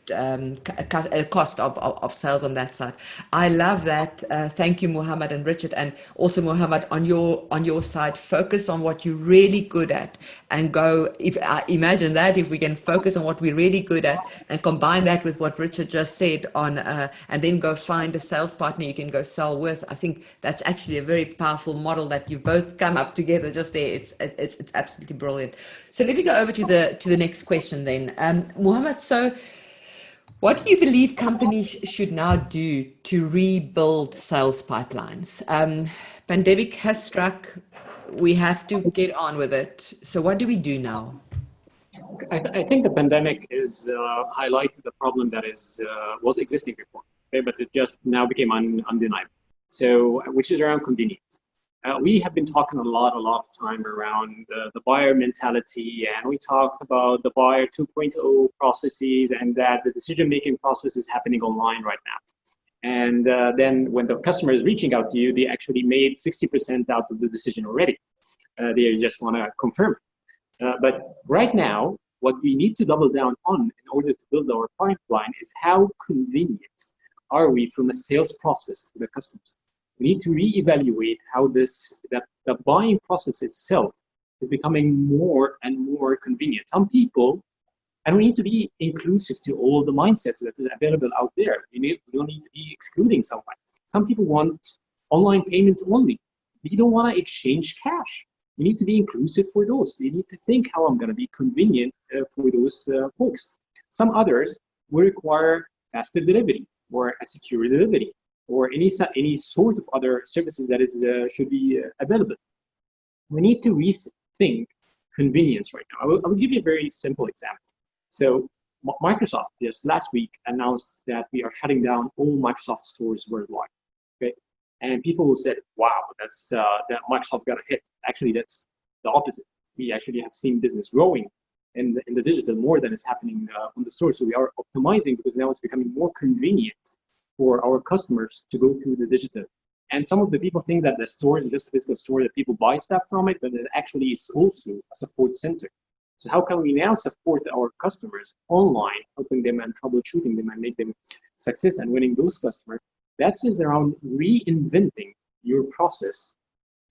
cost of sales on that side. I love that. Thank you, Muhammad and Richard, and also Muhammad, on your side, focus on what you're really good at and go. If imagine that if we can focus on what we're really good at and combine that with what Richard just said on, and then go find a sales partner you can go sell with. I think that's actually a very powerful model that you've both come up together just there. It's absolutely brilliant. So let me go over to the next question then, Muhammad. So, what do you believe companies should now do to rebuild sales pipelines? Pandemic has struck. We have to get on with it. So what do we do now? I think the pandemic is highlighting the problem that was existing before, okay, but it just now became undeniable. So, which is around convenience. We have been talking a lot of time around the buyer mentality, and we talked about the buyer 2.0 processes, and that the decision-making process is happening online right now. And then when the customer is reaching out to you, they actually made 60% out of the decision already. They just want to confirm. But right now, what we need to double down on in order to build our pipeline is how convenient are we from a sales process to the customers. We need to reevaluate how the buying process itself is becoming more and more convenient. Some people, and we need to be inclusive to all the mindsets that are available out there. We don't need to be excluding someone. Some people want online payments only. You don't want to exchange cash. You need to be inclusive for those. You need to think how I'm going to be convenient for those folks. Some others will require faster delivery or a secure delivery or any sort of other services that should be available. We need to rethink convenience right now. I will give you a very simple example. So Microsoft just last week announced that we are shutting down all Microsoft stores worldwide. Okay, and people said, "Wow, that's that Microsoft got a hit." Actually, that's the opposite. We actually have seen business growing in the digital more than is happening on the store. So we are optimizing because now it's becoming more convenient for our customers to go through the digital. And some of the people think that the store is just a physical store that people buy stuff from it, but it actually is also a support center. So how can we now support our customers online, helping them and troubleshooting them and make them success and winning those customers? That is around reinventing your process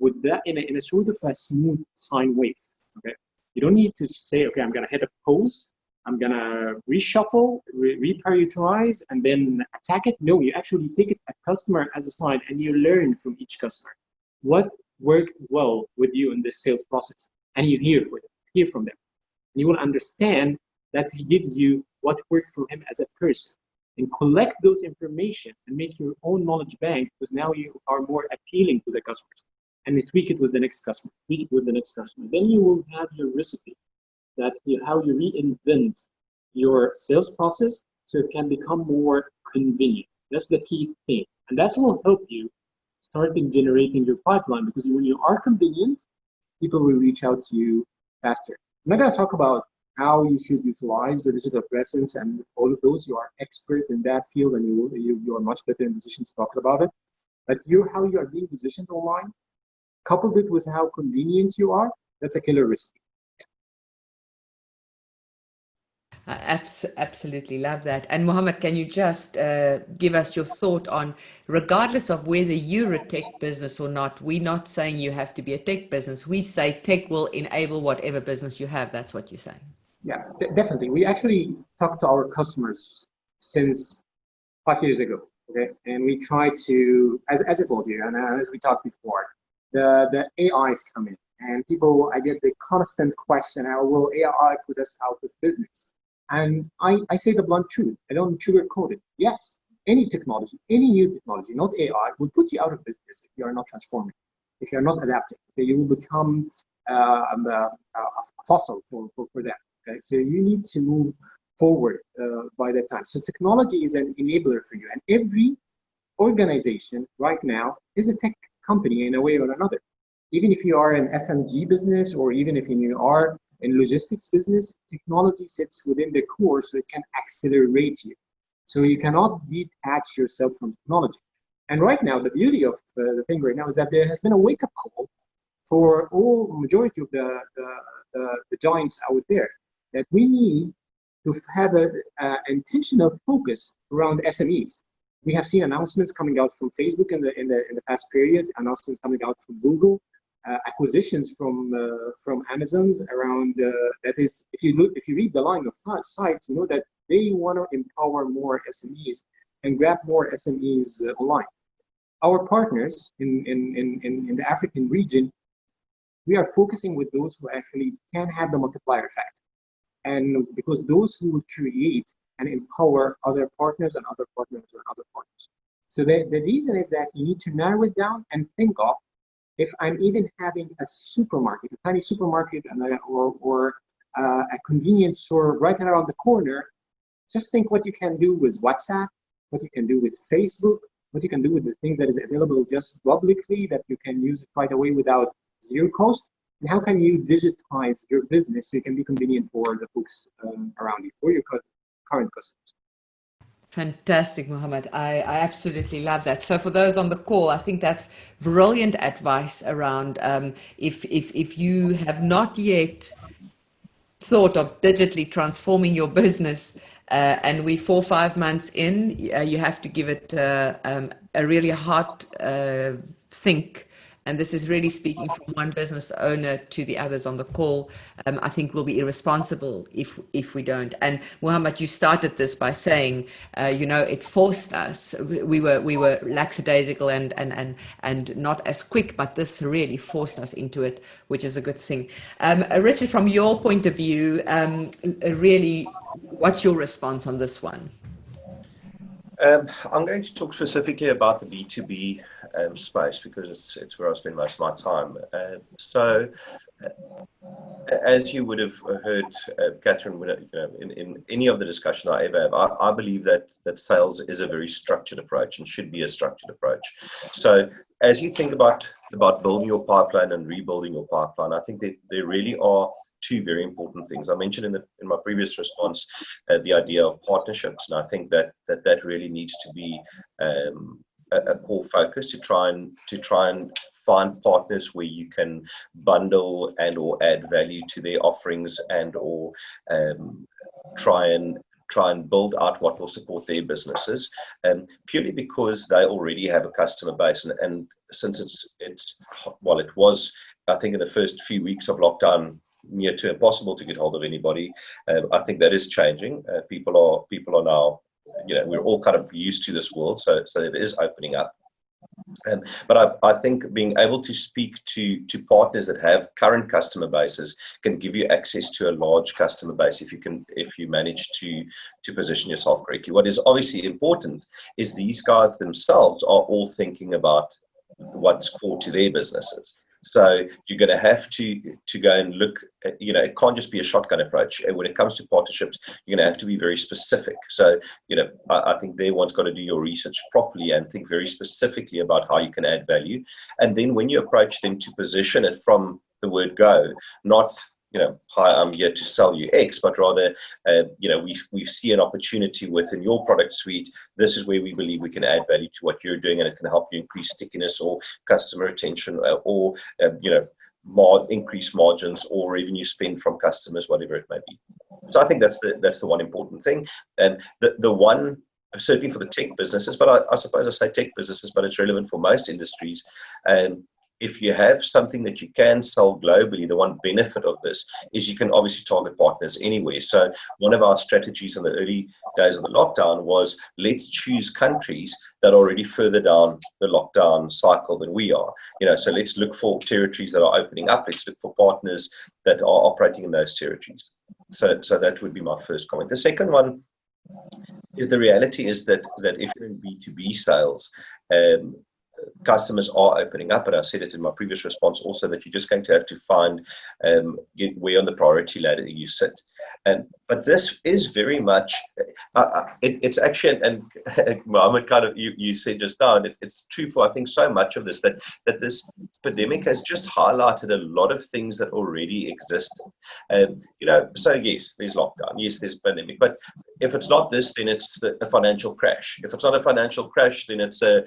with that in a sort of a smooth sine wave. Okay, you don't need to say, okay, I'm going to hit a pause, I'm going to reshuffle, reprioritize, and then attack it. No, you actually take it a customer as a slide and you learn from each customer what worked well with you in this sales process, and you hear from them. You will understand that he gives you what worked for him as a person, and collect those information and make your own knowledge bank, because now you are more appealing to the customers, and you tweak it with the next customer, tweak it with the next customer. Then you will have your recipe that how you reinvent your sales process so it can become more convenient. That's the key thing, and that's what will help you starting generating your pipeline, because when you are convenient, people will reach out to you faster. I'm not going to talk about how you should utilize the digital presence and all of those. You are expert in that field, and you are much better in position to talk about it. But how you are being positioned online, coupled it with how convenient you are, that's a killer recipe. I absolutely love that. And Muhammad, can you just give us your thought on, regardless of whether you're a tech business or not, we're not saying you have to be a tech business. We say tech will enable whatever business you have. That's what you're saying. Yeah, definitely. We actually talk to our customers since 5 years ago, okay? And we try to, as I told you, and as we talked before, the AI is coming, and I get the constant question, how will AI put us out of business? And I say the blunt truth. I don't sugarcoat it. Yes, any technology, any new technology, not AI, will put you out of business if you are not transforming, if you're not adapting. Okay? You will become a fossil for that. Okay? So you need to move forward by that time. So technology is an enabler for you. And every organization right now is a tech company in a way or another. Even if you are an FMG business, or even if you are in logistics business, technology sits within the core, so it can accelerate you. So you cannot detach yourself from technology. And right now, the beauty of the thing right now is that there has been a wake-up call for majority of the giants out there, that we need to have an intentional focus around SMEs. We have seen announcements coming out from Facebook in the past period, announcements coming out from Google, acquisitions from Amazon around that is, if you read the line of sight, you know that they want to empower more SMEs and grab more SMEs online. Our partners in the African region, we are focusing with those who actually can have the multiplier effect, and because those who will create and empower other partners and other partners and other partners. So the reason is that you need to narrow it down and think of, if I'm even having a supermarket, a tiny supermarket, or a convenience store right around the corner, just think what you can do with WhatsApp, what you can do with Facebook, what you can do with the things that is available just publicly that you can use it right away without zero cost, and how can you digitize your business so you can be convenient for the folks around you, for your current customers. Fantastic, Muhammad. I absolutely love that. So for those on the call, I think that's brilliant advice around if you have not yet thought of digitally transforming your business, and we 4 or 5 months in, you have to give it a really hard think. And this is really speaking from one business owner to the others on the call. I think we'll be irresponsible if we don't. And Muhammad, you started this by saying, it forced us. We were lackadaisical and not as quick, but this really forced us into it, which is a good thing. Richard, from your point of view, really, what's your response on this one? I'm going to talk specifically about the B2B space because it's where I spend most of my time. So, as you would have heard, Catherine, in any of the discussion I ever have, I believe that sales is a very structured approach and should be a structured approach. So, as you think about building your pipeline and rebuilding your pipeline, I think that there really are two very important things. I mentioned in my previous response the idea of partnerships, and I think that really needs to be a core focus to try and find partners where you can bundle and or add value to their offerings and or try and build out what will support their businesses, purely because they already have a customer base, and since it was, I think, in the first few weeks of lockdown, near to impossible to get hold of anybody. I think that is changing. People are now, we're all kind of used to this world, so it is opening up. But I think being able to speak to partners that have current customer bases can give you access to a large customer base if you manage to position yourself correctly. What is obviously important is these guys themselves are all thinking about what's core to their businesses. So you're going to have to go and look at, it can't just be a shotgun approach. And when it comes to partnerships, you're going to have to be very specific. So, I think everyone's got to do your research properly and think very specifically about how you can add value. And then when you approach them, to position it from the word go, not, hi, I'm here to sell you X, but rather, we see an opportunity within your product suite. This is where we believe we can add value to what you're doing, and it can help you increase stickiness or customer retention or, increase margins or revenue spend from customers, whatever it may be. So I think that's the one important thing. And the one, certainly for the tech businesses, but I suppose I say tech businesses, but it's relevant for most industries. And if you have something that you can sell globally, the one benefit of this is you can obviously target partners anywhere. So one of our strategies in the early days of the lockdown was, let's choose countries that are already further down the lockdown cycle than we are. So let's look for territories that are opening up. Let's look for partners that are operating in those territories. So that would be my first comment. The second one is the reality is that if you're in B2B sales, customers are opening up, and I said it in my previous response also, that you're just going to have to find where on the priority ladder you sit. But this is very much, it's actually, and Muhammad, kind of, you said just now, it's true for, I think, so much of this, that this pandemic has just highlighted a lot of things that already exist. So yes, there's lockdown, yes, there's pandemic, but if it's not this, then it's a financial crash. If it's not a financial crash, then it's a,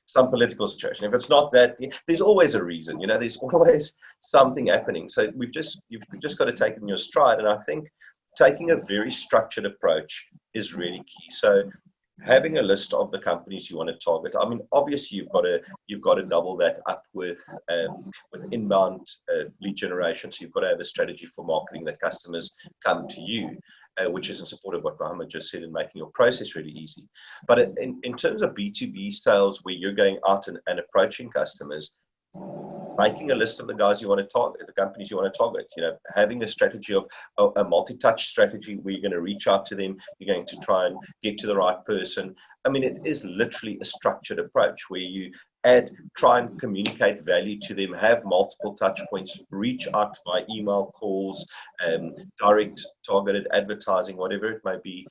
some political situation. If it's not that, there's always a reason, there's always something happening. So you've just got to take it in your stride. And I think taking a very structured approach is really key. So having a list of the companies you want to target. I mean, obviously you've got to double that up with inbound lead generation. So you've got to have a strategy for marketing that customers come to you. Which is in support of what Muhammad just said, in making your process really easy. But in terms of B2B sales, where you're going out and approaching customers, making a list of the guys you want to target, the companies you want to target, having a strategy of a multi-touch strategy where you're going to reach out to them, you're going to try and get to the right person. I mean, it is literally a structured approach where you try and communicate value to them, have multiple touch points, reach out by email, calls, direct targeted advertising, whatever it may be.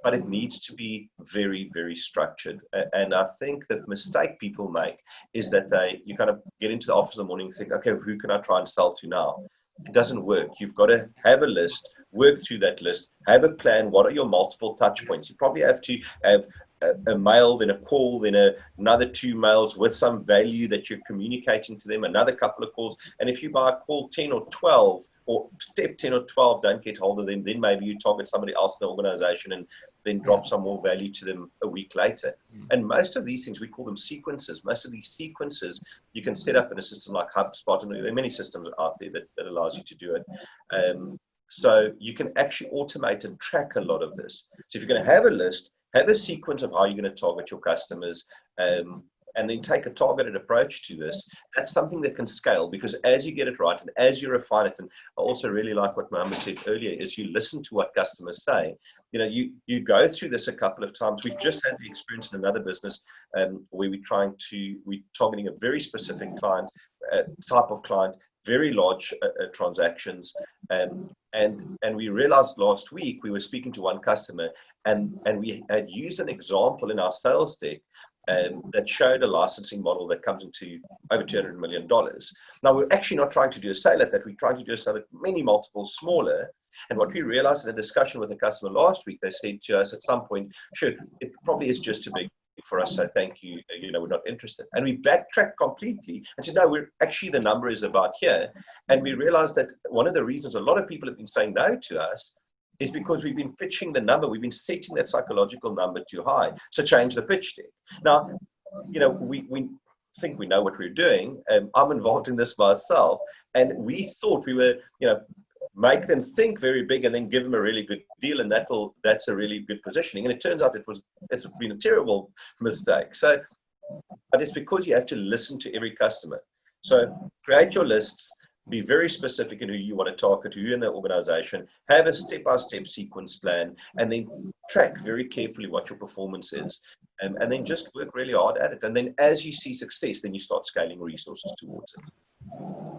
But it needs to be very, very structured. And I think the mistake people make is that you kind of get into the office in the morning and think, okay, who can I try and sell to now? It doesn't work. You've got to have a list, work through that list, have a plan. What are your multiple touch points? You probably have to have a mail, then a call, then another 2 mails with some value that you're communicating to them, another couple of calls. And if you by call 10 or 12 or step 10 or 12 don't get hold of them, then maybe you target somebody else in the organization and then drop some more value to them a week later. And most of these things, we call them sequences. Most of these sequences you can set up in a system like HubSpot, and there are many systems out there that allows you to do it. So you can actually automate and track a lot of this. So if you're going to have a list, have a sequence of how you're going to target your customers, and then take a targeted approach to this. That's something that can scale, because as you get it right and as you refine it, and I also really like what Muhammad said earlier, is you listen to what customers say. You go through this a couple of times. We've just had the experience in another business where we're targeting a very specific client, type of client, very large transactions, and we realized last week we were speaking to one customer, and we had used an example in our sales deck that showed a licensing model that comes into over $200 million. Now, we're actually not trying to do a sale at that. We're trying to do a sale at many multiples smaller. And what we realized in a discussion with a customer last week, they said to us at some point, sure, it probably is just too big for us, so thank you, we're not interested. And we backtracked completely and said, no, we're actually, the number is about here. And we realized that one of the reasons a lot of people have been saying no to us is because we've been pitching the number, we've been setting that psychological number too high. So change the pitch deck. Now, we think we know what we're doing. I'm involved in this myself, and we thought we were, make them think very big and then give them a really good deal, and that's a really good positioning. And it turns out it's been a terrible mistake. So, but it's because you have to listen to every customer. So create your lists, be very specific in who you want to target, who in the organization, have a step-by-step sequence plan, and then track very carefully what your performance is, and then just work really hard at it. And then as you see success, then you start scaling resources towards it.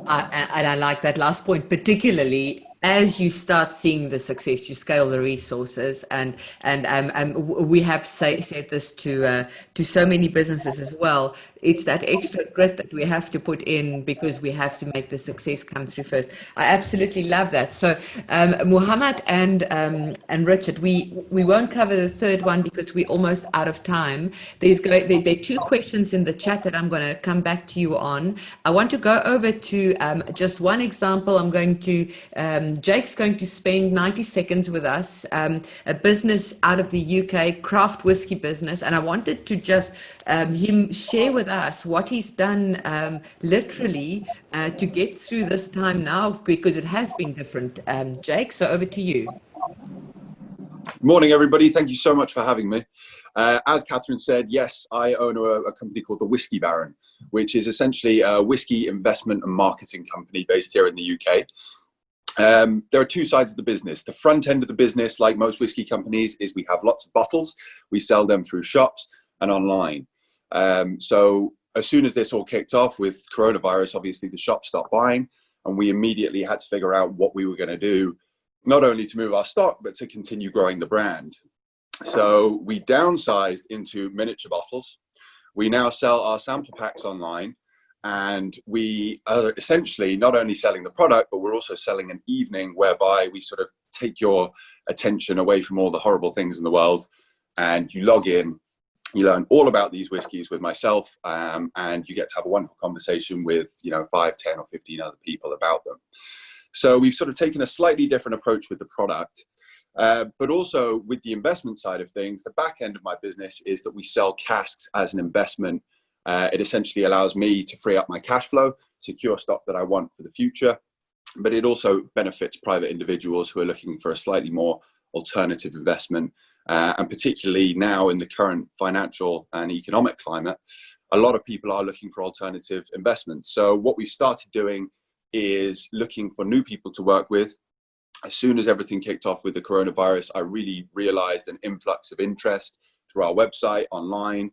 And I like that last point, particularly as you start seeing the success, you scale the resources, and we have said this to so many businesses as well. It's that extra grit that we have to put in because we have to make the success come through first. I absolutely love that. So Muhammad and Richard, we won't cover the third one because we're almost out of time. There are 2 questions in the chat that I'm going to come back to you on. I want to go over to just one example. Jake's going to spend 90 seconds with us, a business out of the UK, craft whiskey business, and I wanted to just him share with us what he's done literally to get through this time now, because it has been different. Jake, so over to you. Morning, everybody. Thank you so much for having me. As Catherine said, yes, I own a company called the Whiskey Baron, which is essentially a whiskey investment and marketing company based here in the UK. There are 2 sides of the business. The front end of the business, like most whiskey companies, is we have lots of bottles. We sell them through shops and online. So as soon as this all kicked off with coronavirus, obviously the shops stopped buying, and we immediately had to figure out what we were going to do, not only to move our stock, but to continue growing the brand. So we downsized into miniature bottles. We now sell our sample packs online, and we are essentially not only selling the product, but we're also selling an evening whereby we sort of take your attention away from all the horrible things in the world, and you log in, you learn all about these whiskeys with myself, and you get to have a wonderful conversation with 5, 10 or 15 other people about them. So we've sort of taken a slightly different approach with the product, but also with the investment side of things. The back end of my business is that we sell casks as an investment. It essentially allows me to free up my cash flow, secure stock that I want for the future, but it also benefits private individuals who are looking for a slightly more alternative investment. And particularly now in the current financial and economic climate, a lot of people are looking for alternative investments. So what we started doing is looking for new people to work with. As soon as everything kicked off with the coronavirus, I really realized an influx of interest through our website, online.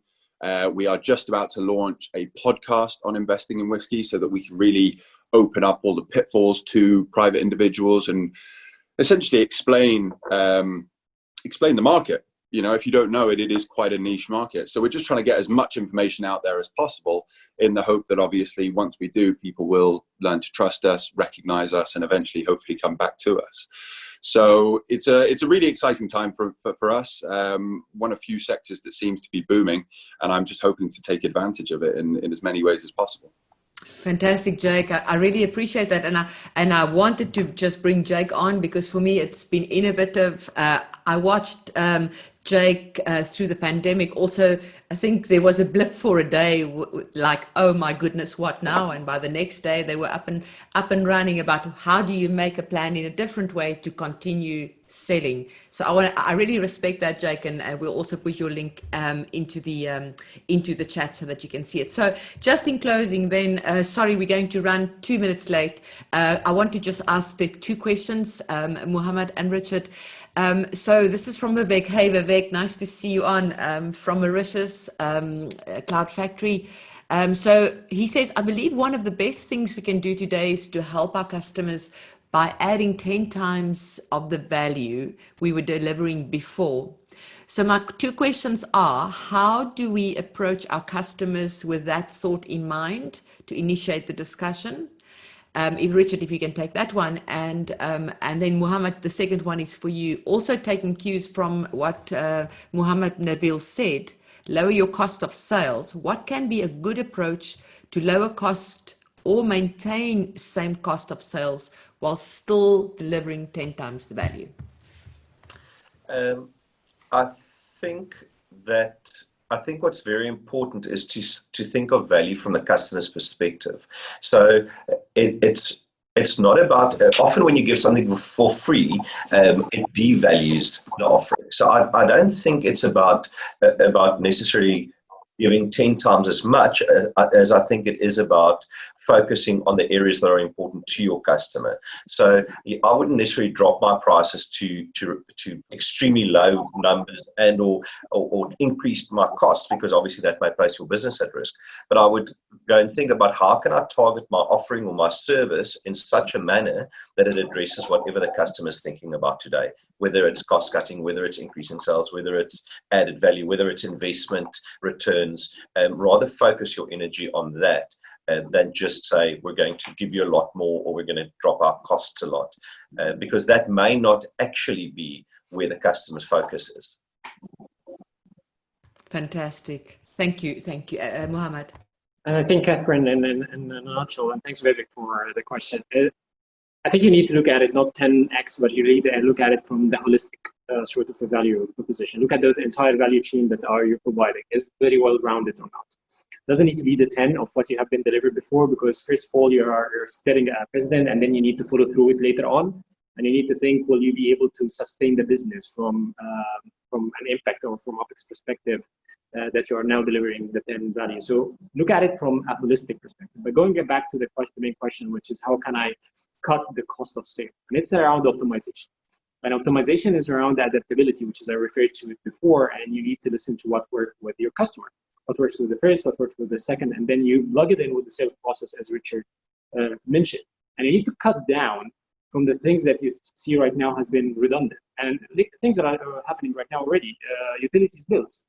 We are just about to launch a podcast on investing in whiskey so that we can really open up all the pitfalls to private individuals and essentially explain the market. if you don't know it, it is quite a niche market. So we're just trying to get as much information out there as possible in the hope that obviously once we do, people will learn to trust us, recognize us, and eventually hopefully come back to us. So it's a really exciting time for us. One of few sectors that seems to be booming, and I'm just hoping to take advantage of it in as many ways as possible. Fantastic, Jake. I really appreciate that, and I wanted to just bring Jake on because for me it's been innovative. I watched Jake through the pandemic. Also, I think there was a blip for a day, like, oh my goodness, what now? And by the next day, they were up and running about how do you make a plan in a different way to continue selling. So I really respect that, Jake, and we'll also put your link into the chat so that you can see it. So just in closing, then, sorry, we're going to run 2 minutes late. I want to just ask the two questions, Muhammad and Richard. So this is from Vivek. Hey, Vivek, nice to see you on from Mauritius, Cloud Factory. So he says, I believe one of the best things we can do today is to help our customers by adding 10 times of the value we were delivering before. So my two questions are, how do we approach our customers with that thought in mind to initiate the discussion? Richard, if you can take that one, and then Muhammad, the second one is for you. Also taking cues from what Muhammad Nabil said, lower your cost of sales. What can be a good approach to lower cost or maintain same cost of sales while still delivering 10 times the value? I think what's very important is to think of value from the customer's perspective. So it's not about, often when you give something for free, it devalues the offering. So I don't think it's about necessarily giving 10 times as much as I think it is about focusing on the areas that are important to your customer. So I wouldn't necessarily drop my prices to extremely low numbers and or increase my costs, because obviously that might place your business at risk. But I would go and think about how can I target my offering or my service in such a manner that it addresses whatever the customer is thinking about today, whether it's cost cutting, whether it's increasing sales, whether it's added value, whether it's investment returns. Rather focus your energy on that than just say we're going to give you a lot more or we're going to drop our costs a lot, because that may not actually be where the customer's focus is. Fantastic. Thank you. Thank you. Muhammad. I think, Catherine, in a nutshell, and thanks, Vivek, for the question. I think you need to look at it not 10x, but you need to look at it from the holistic sort of a value proposition. Look at the entire value chain that you're providing. Is very well rounded or not? Doesn't need to be the 10 of what you have been delivered before, because first of all, you're setting a precedent, and then you need to follow through it later on. And you need to think, will you be able to sustain the business from an impact or from OpEx perspective that you are now delivering the 10 value. So look at it from a holistic perspective. But going back to the main question, which is how can I cut the cost of sale? And it's around optimization. And optimization is around adaptability, which is I referred to it before, and you need to listen to what works with your customer. What works with the first, what works with the second, and then you plug it in with the sales process, as Richard mentioned. And you need to cut down from the things that you see right now has been redundant. And things that are happening right now already, utilities bills.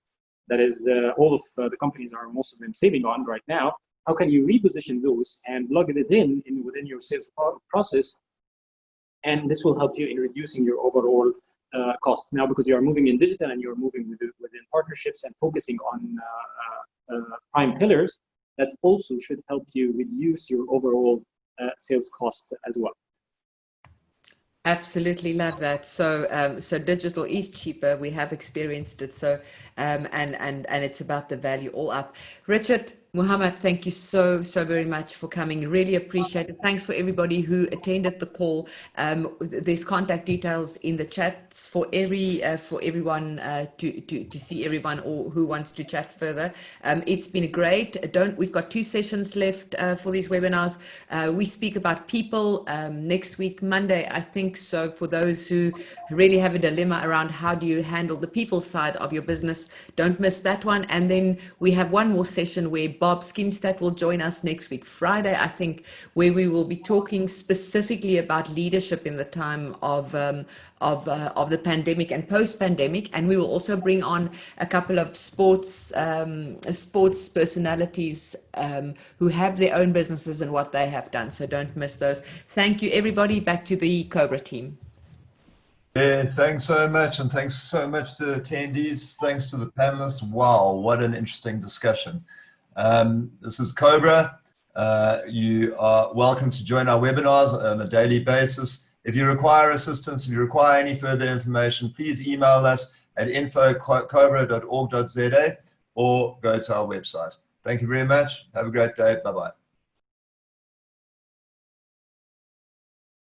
That is, all of the companies are, most of them, saving on right now. How can you reposition those and plug it in within your sales process? And this will help you in reducing your overall cost. Now, because you are moving in digital and you're moving within partnerships and focusing on prime pillars, that also should help you reduce your overall sales cost as well. Absolutely love that. So, so digital is cheaper. We have experienced it. So, and it's about the value all up. Richard, Muhammad, thank you so very much for coming. Really appreciate it. Thanks for everybody who attended the call. There's contact details in the chats for everyone to see everyone or who wants to chat further. It's been great. We've got 2 sessions left for these webinars. We speak about people next week, Monday, I think. So for those who really have a dilemma around how do you handle the people side of your business, don't miss that one. And then we have one more session where colleague Bob Skinstad will join us next week, Friday, I think, where we will be talking specifically about leadership in the time of the pandemic and post-pandemic. And we will also bring on a couple of sports personalities who have their own businesses and what they have done. So don't miss those. Thank you, everybody. Back to the COBRA team. Yeah, thanks so much, and thanks so much to attendees. Thanks to the panelists. Wow, what an interesting discussion. This is COBRA. You are welcome to join our webinars on a daily basis. If you require assistance, if you require any further information, please email us at info@cobra.org.za or go to our website. Thank you very much. Have a great day. Bye-bye.